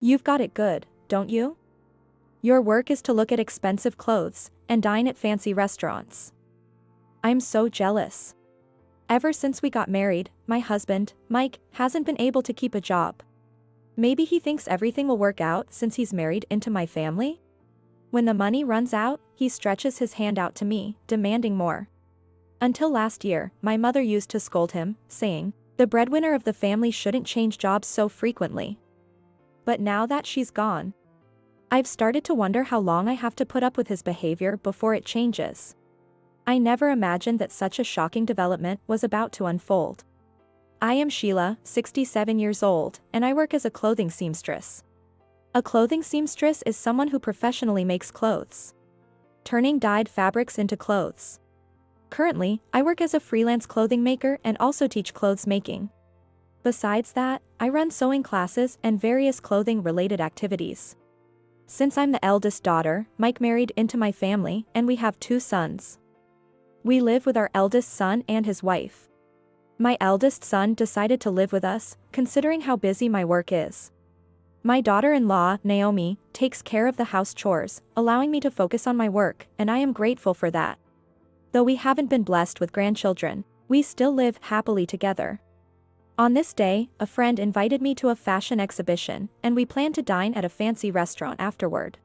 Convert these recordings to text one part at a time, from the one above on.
You've got it good, don't you? Your work is to look at expensive clothes and dine at fancy restaurants. I'm so jealous. Ever since we got married, my husband, Mike, hasn't been able to keep a job. Maybe he thinks everything will work out since he's married into my family? When the money runs out, he stretches his hand out to me, demanding more. Until last year, my mother used to scold him, saying, "The breadwinner of the family shouldn't change jobs so frequently." But now that she's gone, I've started to wonder how long I have to put up with his behavior before it changes. I never imagined that such a shocking development was about to unfold. I am Sheila, 67 years old, and I work as a clothing seamstress. A clothing seamstress is someone who professionally makes clothes, turning dyed fabrics into clothes. Currently, I work as a freelance clothing maker and also teach clothes making. Besides that, I run sewing classes and various clothing-related activities. Since I'm the eldest daughter, Mike married into my family, and we have 2 sons. We live with our eldest son and his wife. My eldest son decided to live with us, considering how busy my work is. My daughter-in-law, Naomi, takes care of the house chores, allowing me to focus on my work, and I am grateful for that. Though we haven't been blessed with grandchildren, we still live happily together. On this day, a friend invited me to a fashion exhibition, and we plan to dine at a fancy restaurant afterward.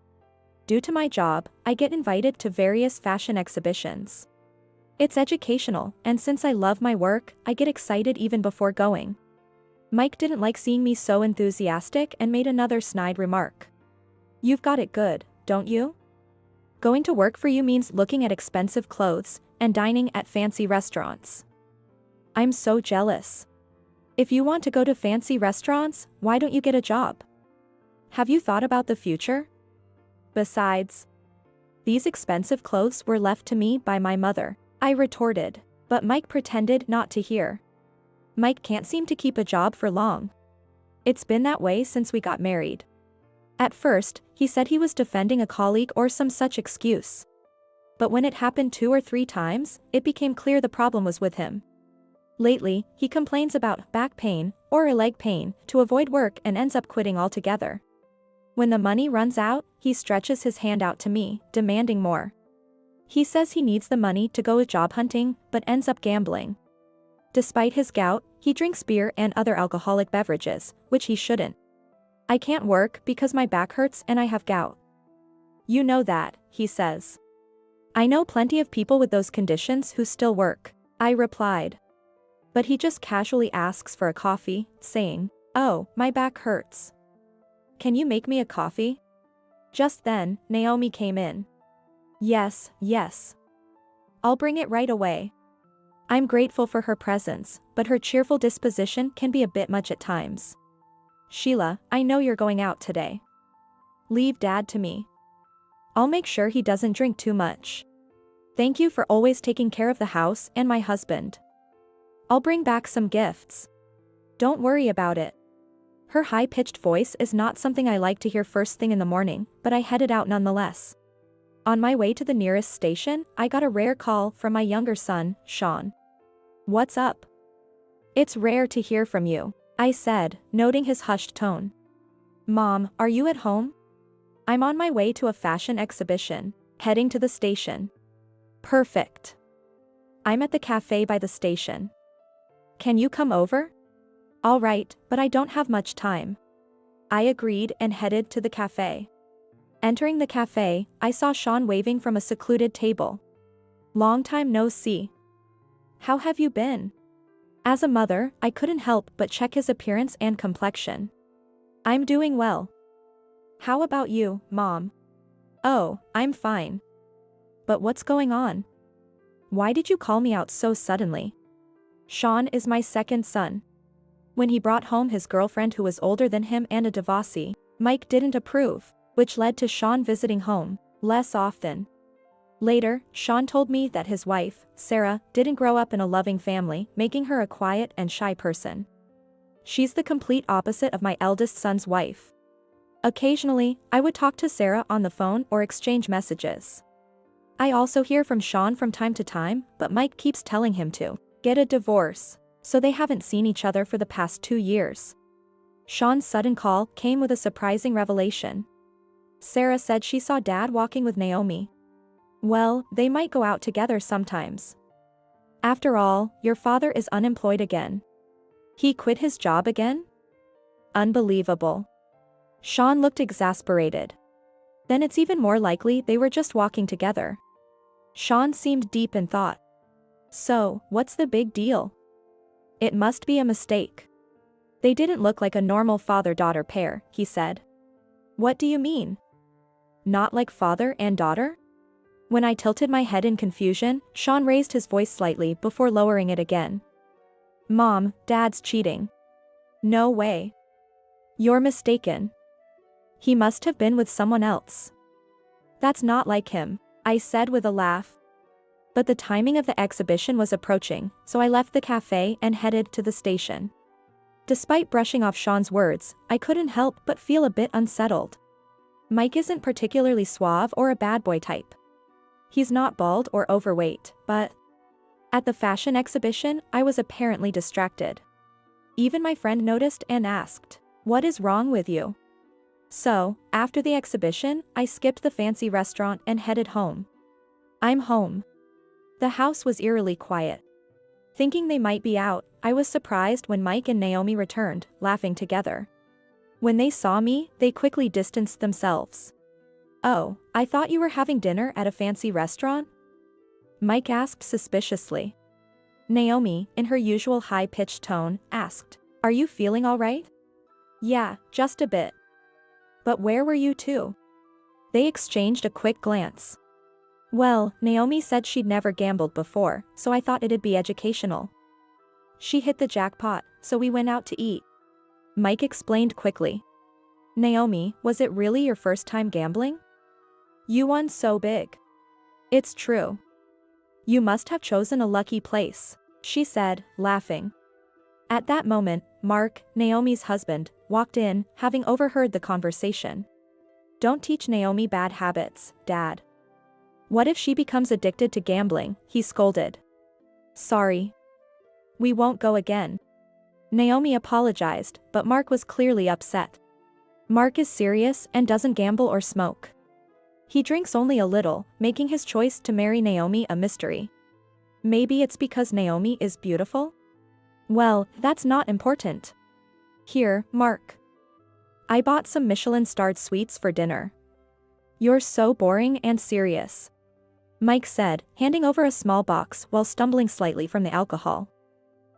Due to my job, I get invited to various fashion exhibitions. It's educational, and since I love my work, I get excited even before going. Mike didn't like seeing me so enthusiastic and made another snide remark. "You've got it good, don't you? Going to work for you means looking at expensive clothes and dining at fancy restaurants. I'm so jealous. If you want to go to fancy restaurants, why don't you get a job? Have you thought about the future? Besides, these expensive clothes were left to me by my mother," I retorted, but Mike pretended not to hear. Mike can't seem to keep a job for long. It's been that way since we got married. At first, he said he was defending a colleague or some such excuse. But when it happened 2 or 3 times, it became clear the problem was with him. Lately, he complains about back pain or a leg pain to avoid work and ends up quitting altogether. When the money runs out, he stretches his hand out to me, demanding more. He says he needs the money to go job hunting, but ends up gambling. Despite his gout, he drinks beer and other alcoholic beverages, which he shouldn't. "I can't work because my back hurts and I have gout." "You know that," he says. "I know plenty of people with those conditions who still work," I replied. But he just casually asks for a coffee, saying, "Oh, my back hurts. Can you make me a coffee?" Just then, Naomi came in. Yes. I'll bring it right away." I'm grateful for her presence, but her cheerful disposition can be a bit much at times. "Sheila, I know you're going out today. Leave Dad to me. I'll make sure he doesn't drink too much. Thank you for always taking care of the house and my husband. I'll bring back some gifts. Don't worry about it." Her high-pitched voice is not something I like to hear first thing in the morning, but I headed out nonetheless. On my way to the nearest station, I got a rare call from my younger son, Sean. "What's up? It's rare to hear from you," I said, noting his hushed tone. "Mom, are you at home? I'm on my way to a fashion exhibition, heading to the station." "Perfect. I'm at the cafe by the station. Can you come over?" "All right, but I don't have much time." I agreed and headed to the cafe. Entering the cafe, I saw Sean waving from a secluded table. "Long time no see. How have you been?" As a mother, I couldn't help but check his appearance and complexion. "I'm doing well. How about you, Mom?" "Oh, I'm fine. But what's going on? Why did you call me out so suddenly?" "Sean is my second son. When he brought home his girlfriend who was older than him and a divorcee, Mike didn't approve, which led to Sean visiting home less often. Later, Sean told me that his wife, Sarah, didn't grow up in a loving family, making her a quiet and shy person. She's the complete opposite of my eldest son's wife. Occasionally, I would talk to Sarah on the phone or exchange messages. I also hear from Sean from time to time, but Mike keeps telling him to get a divorce, so they haven't seen each other for the past 2 years. Sean's sudden call came with a surprising revelation. Sarah said she saw Dad walking with Naomi. Well, they might go out together sometimes. After all, your father is unemployed again. He quit his job again? Unbelievable. Sean looked exasperated. Then it's even more likely they were just walking together. Sean seemed deep in thought. So, what's the big deal? It must be a mistake. They didn't look like a normal father-daughter pair, he said. What do you mean? Not like father and daughter? When I tilted my head in confusion, Sean raised his voice slightly before lowering it again. Mom, Dad's cheating. No way. You're mistaken. He must have been with someone else. That's not like him, I said with a laugh. But the timing of the exhibition was approaching, so I left the cafe and headed to the station. Despite brushing off Sean's words, I couldn't help but feel a bit unsettled. Mike isn't particularly suave or a bad boy type. He's not bald or overweight, but at the fashion exhibition, I was apparently distracted. Even my friend noticed and asked, "What is wrong with you?" So, after the exhibition, I skipped the fancy restaurant and headed home. I'm home. The house was eerily quiet. Thinking they might be out, I was surprised when Mike and Naomi returned, laughing together. When they saw me, they quickly distanced themselves. Oh, I thought you were having dinner at a fancy restaurant? Mike asked suspiciously. Naomi, in her usual high-pitched tone, asked, Are you feeling all right? Yeah, just a bit. But where were you two? They exchanged a quick glance. Well, Naomi said she'd never gambled before, so I thought it'd be educational. She hit the jackpot, so we went out to eat. Mike explained quickly. Naomi, was it really your first time gambling? You won so big. It's true. You must have chosen a lucky place, she said, laughing. At that moment, Mark, Naomi's husband, walked in, having overheard the conversation. Don't teach Naomi bad habits, Dad. What if she becomes addicted to gambling? He scolded. Sorry. We won't go again. Naomi apologized, but Mark was clearly upset. Mark is serious and doesn't gamble or smoke. He drinks only a little, making his choice to marry Naomi a mystery. Maybe it's because Naomi is beautiful? Well, that's not important. Here, Mark. I bought some Michelin-starred sweets for dinner. You're so boring and serious, Mike said, handing over a small box while stumbling slightly from the alcohol.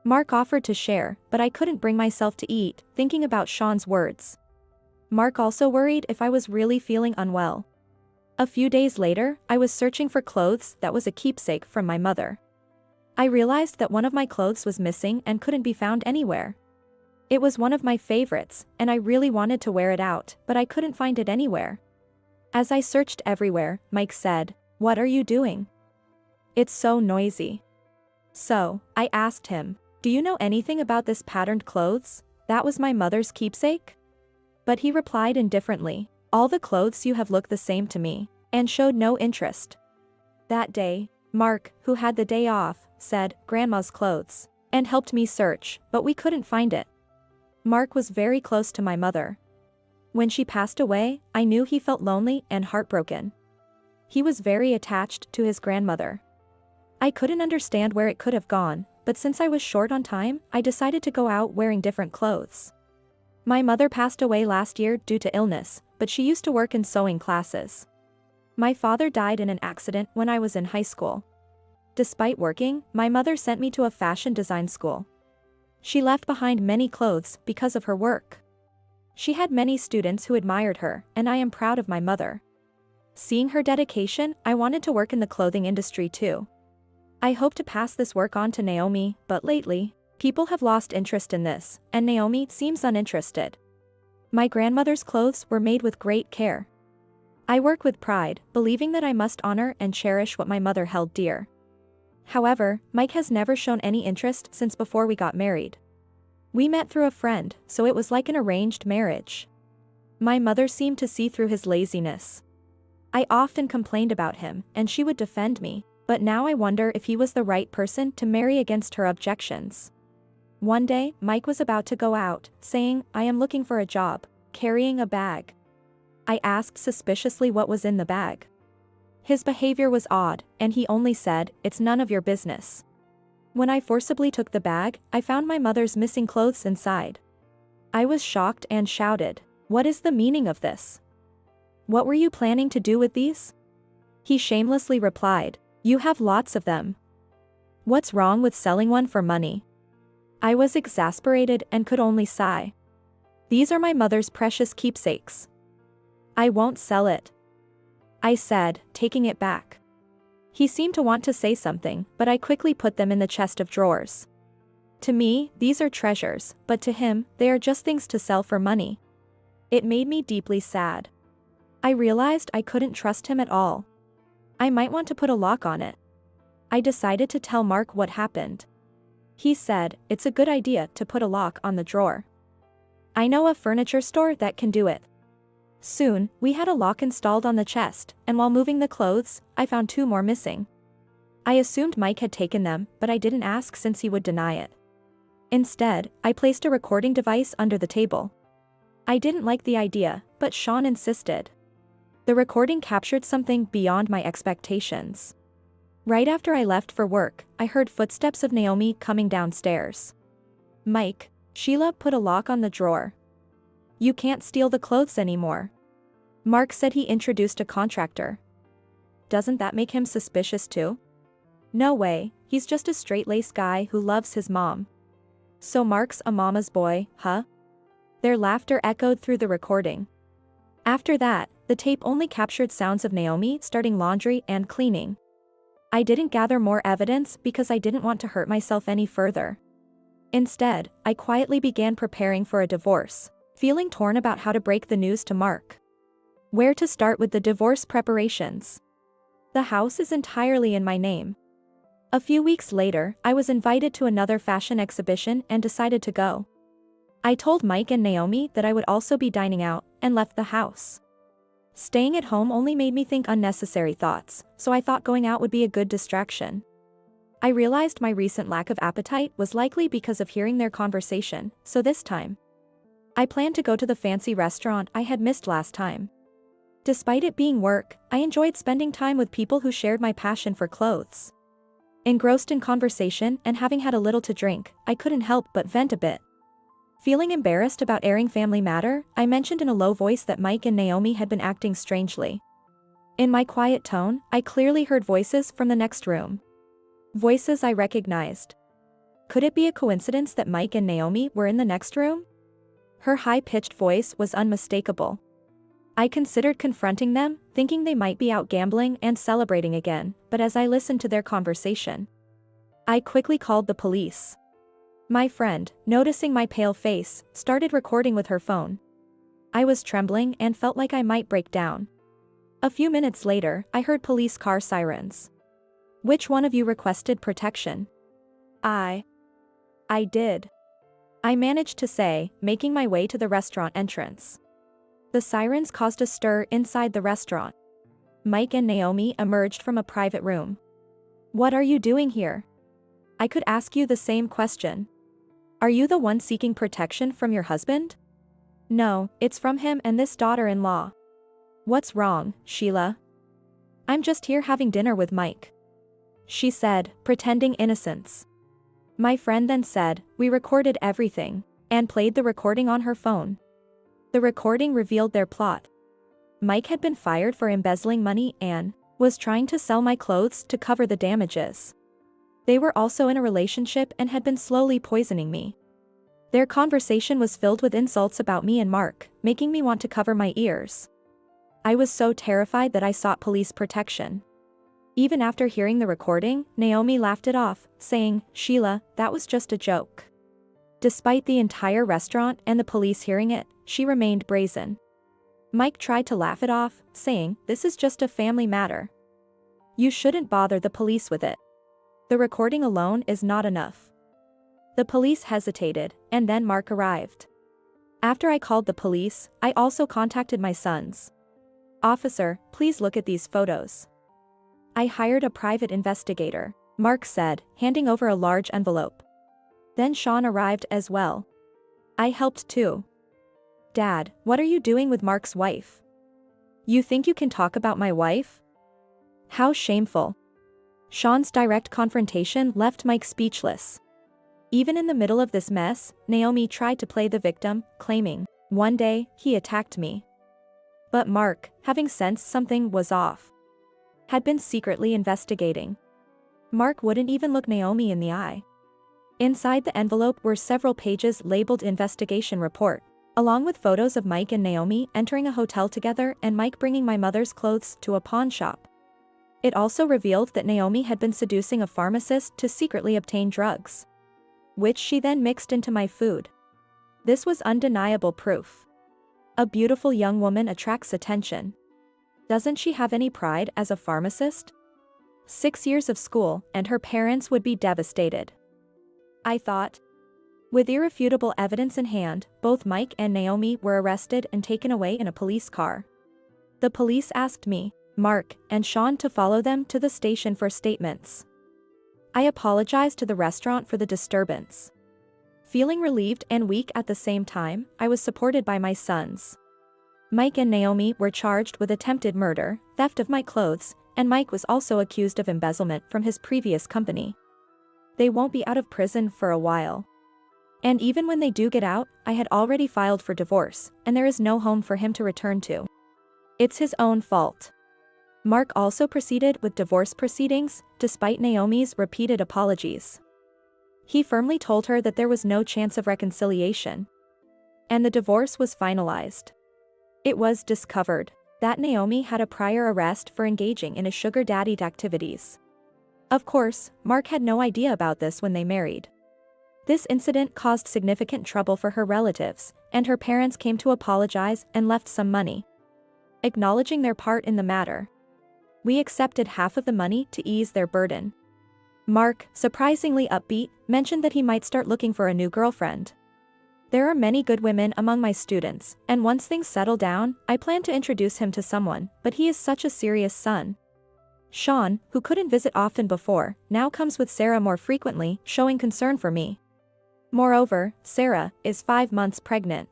Mark offered to share, but I couldn't bring myself to eat, thinking about Sean's words. Mark also worried if I was really feeling unwell. A few days later, I was searching for clothes that was a keepsake from my mother. I realized that one of my clothes was missing and couldn't be found anywhere. It was one of my favorites, and I really wanted to wear it out, but I couldn't find it anywhere. As I searched everywhere, Mike said, What are you doing? It's so noisy. So, I asked him, Do you know anything about this patterned clothes? That was my mother's keepsake? But he replied indifferently, All the clothes you have look the same to me, and showed no interest. That day, Mark, who had the day off, said, Grandma's clothes, and helped me search, but we couldn't find it. Mark was very close to my mother. When she passed away, I knew he felt lonely and heartbroken. He was very attached to his grandmother. I couldn't understand where it could have gone, but since I was short on time, I decided to go out wearing different clothes. My mother passed away last year due to illness, but she used to work in sewing classes. My father died in an accident when I was in high school. Despite working, my mother sent me to a fashion design school. She left behind many clothes because of her work. She had many students who admired her, and I am proud of my mother. Seeing her dedication, I wanted to work in the clothing industry too. I hope to pass this work on to Naomi, but lately, people have lost interest in this, and Naomi seems uninterested. My grandmother's clothes were made with great care. I work with pride, believing that I must honor and cherish what my mother held dear. However, Mike has never shown any interest since before we got married. We met through a friend, so it was like an arranged marriage. My mother seemed to see through his laziness. I often complained about him, and she would defend me, but now I wonder if he was the right person to marry against her objections. One day, Mike was about to go out, saying, "I am looking for a job," carrying a bag. I asked suspiciously what was in the bag. His behavior was odd, and he only said, "It's none of your business." When I forcibly took the bag, I found my mother's missing clothes inside. I was shocked and shouted, "What is the meaning of this? What were you planning to do with these?" He shamelessly replied, "You have lots of them. What's wrong with selling one for money?" I was exasperated and could only sigh. "These are my mother's precious keepsakes. I won't sell it," I said, taking it back. He seemed to want to say something, but I quickly put them in the chest of drawers. To me, these are treasures, but to him, they are just things to sell for money. It made me deeply sad. I realized I couldn't trust him at all. I might want to put a lock on it. I decided to tell Mark what happened. He said, "It's a good idea to put a lock on the drawer. I know a furniture store that can do it." Soon, we had a lock installed on the chest, and while moving the clothes, I found 2 more missing. I assumed Mike had taken them, but I didn't ask since he would deny it. Instead, I placed a recording device under the table. I didn't like the idea, but Sean insisted. The recording captured something beyond my expectations. Right after I left for work, I heard footsteps of Naomi coming downstairs. "Mike, Sheila put a lock on the drawer. You can't steal the clothes anymore." Mark said he introduced a contractor. Doesn't that make him suspicious too? No way, he's just a straight-laced guy who loves his mom. So Mark's a mama's boy, huh? Their laughter echoed through the recording. After that, the tape only captured sounds of Naomi starting laundry and cleaning. I didn't gather more evidence because I didn't want to hurt myself any further. Instead, I quietly began preparing for a divorce, feeling torn about how to break the news to Mark. Where to start with the divorce preparations? The house is entirely in my name. A few weeks later, I was invited to another fashion exhibition and decided to go. I told Mike and Naomi that I would also be dining out, and left the house. Staying at home only made me think unnecessary thoughts, so I thought going out would be a good distraction. I realized my recent lack of appetite was likely because of hearing their conversation, so this time, I planned to go to the fancy restaurant I had missed last time. Despite it being work, I enjoyed spending time with people who shared my passion for clothes. Engrossed in conversation and having had a little to drink, I couldn't help but vent a bit. Feeling embarrassed about airing family matter, I mentioned in a low voice that Mike and Naomi had been acting strangely. In my quiet tone, I clearly heard voices from the next room. Voices I recognized. Could it be a coincidence that Mike and Naomi were in the next room? Her high-pitched voice was unmistakable. I considered confronting them, thinking they might be out gambling and celebrating again, but as I listened to their conversation, I quickly called the police. My friend, noticing my pale face, started recording with her phone. I was trembling and felt like I might break down. A few minutes later, I heard police car sirens. "Which one of you requested protection?" I did," I managed to say, making my way to the restaurant entrance. The sirens caused a stir inside the restaurant. Mike and Naomi emerged from a private room. "What are you doing here? I could ask you the same question. Are you the one seeking protection from your husband?" "No, it's from him and this daughter-in-law." "What's wrong, Sheila?" "I'm just here having dinner with Mike," she said, pretending innocence. My friend then said, "We recorded everything," and played the recording on her phone. The recording revealed their plot. Mike had been fired for embezzling money and was trying to sell my clothes to cover the damages. They were also in a relationship and had been slowly poisoning me. Their conversation was filled with insults about me and Mark, making me want to cover my ears. I was so terrified that I sought police protection. Even after hearing the recording, Naomi laughed it off, saying, "Sheila, that was just a joke." Despite the entire restaurant and the police hearing it, she remained brazen. Mike tried to laugh it off, saying, "This is just a family matter. You shouldn't bother the police with it. The recording alone is not enough." The police hesitated, and then Mark arrived. After I called the police, I also contacted my sons. "Officer, please look at these photos." "I hired a private investigator," Mark said, handing over a large envelope. Then Sean arrived as well. I helped too. Dad, what are you doing with Mark's wife? You think you can talk about my wife? How shameful. Sean's direct confrontation left Mike speechless. Even in the middle of this mess, Naomi tried to play the victim, claiming, "One day, he attacked me." But Mark, having sensed something was off, had been secretly investigating. Mark wouldn't even look Naomi in the eye. Inside the envelope were several pages labeled investigation report, along with photos of Mike and Naomi entering a hotel together and Mike bringing my mother's clothes to a pawn shop. It also revealed that Naomi had been seducing a pharmacist to secretly obtain drugs, which she then mixed into my food. This was undeniable proof. A beautiful young woman attracts attention. Doesn't she have any pride as a pharmacist? 6 years of school, and her parents would be devastated, I thought. With irrefutable evidence in hand, both Mike and Naomi were arrested and taken away in a police car. The police asked me, Mark, and Sean to follow them to the station for statements. I apologized to the restaurant for the disturbance. Feeling relieved and weak at the same time, I was supported by my sons. Mike and Naomi were charged with attempted murder, theft of my clothes, and Mike was also accused of embezzlement from his previous company. They won't be out of prison for a while. And even when they do get out, I had already filed for divorce, and there is no home for him to return to. It's his own fault. Mark also proceeded with divorce proceedings, despite Naomi's repeated apologies. He firmly told her that there was no chance of reconciliation, and the divorce was finalized. It was discovered that Naomi had a prior arrest for engaging in a sugar daddy activities. Of course, Mark had no idea about this when they married. This incident caused significant trouble for her relatives, and her parents came to apologize and left some money, acknowledging their part in the matter. We accepted half of the money to ease their burden. Mark, surprisingly upbeat, mentioned that he might start looking for a new girlfriend. There are many good women among my students, and once things settle down, I plan to introduce him to someone, but he is such a serious son. Sean, who couldn't visit often before, now comes with Sarah more frequently, showing concern for me. Moreover, Sarah is 5 months pregnant.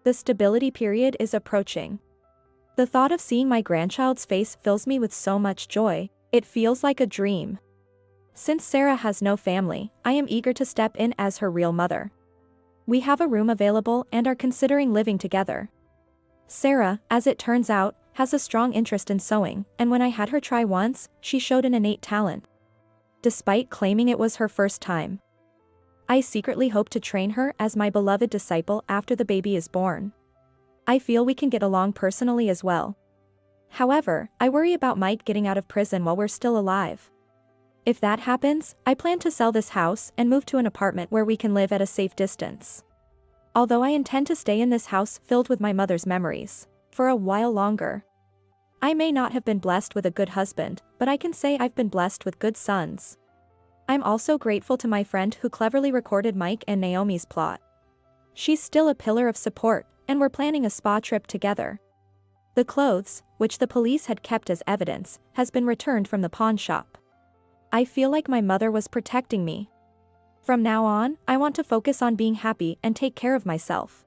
The stability period is approaching. The thought of seeing my grandchild's face fills me with so much joy, it feels like a dream. Since Sarah has no family, I am eager to step in as her real mother. We have a room available and are considering living together. Sarah, as it turns out, has a strong interest in sewing, and when I had her try once, she showed an innate talent, despite claiming it was her first time. I secretly hope to train her as my beloved disciple after the baby is born. I feel we can get along personally as well. However, I worry about Mike getting out of prison while we're still alive. If that happens, I plan to sell this house and move to an apartment where we can live at a safe distance. Although I intend to stay in this house filled with my mother's memories for a while longer. I may not have been blessed with a good husband, but I can say I've been blessed with good sons. I'm also grateful to my friend who cleverly recorded Mike and Naomi's plot. She's still a pillar of support, and we're planning a spa trip together. The clothes, which the police had kept as evidence, has been returned from the pawn shop. I feel like my mother was protecting me. From now on, I want to focus on being happy and take care of myself.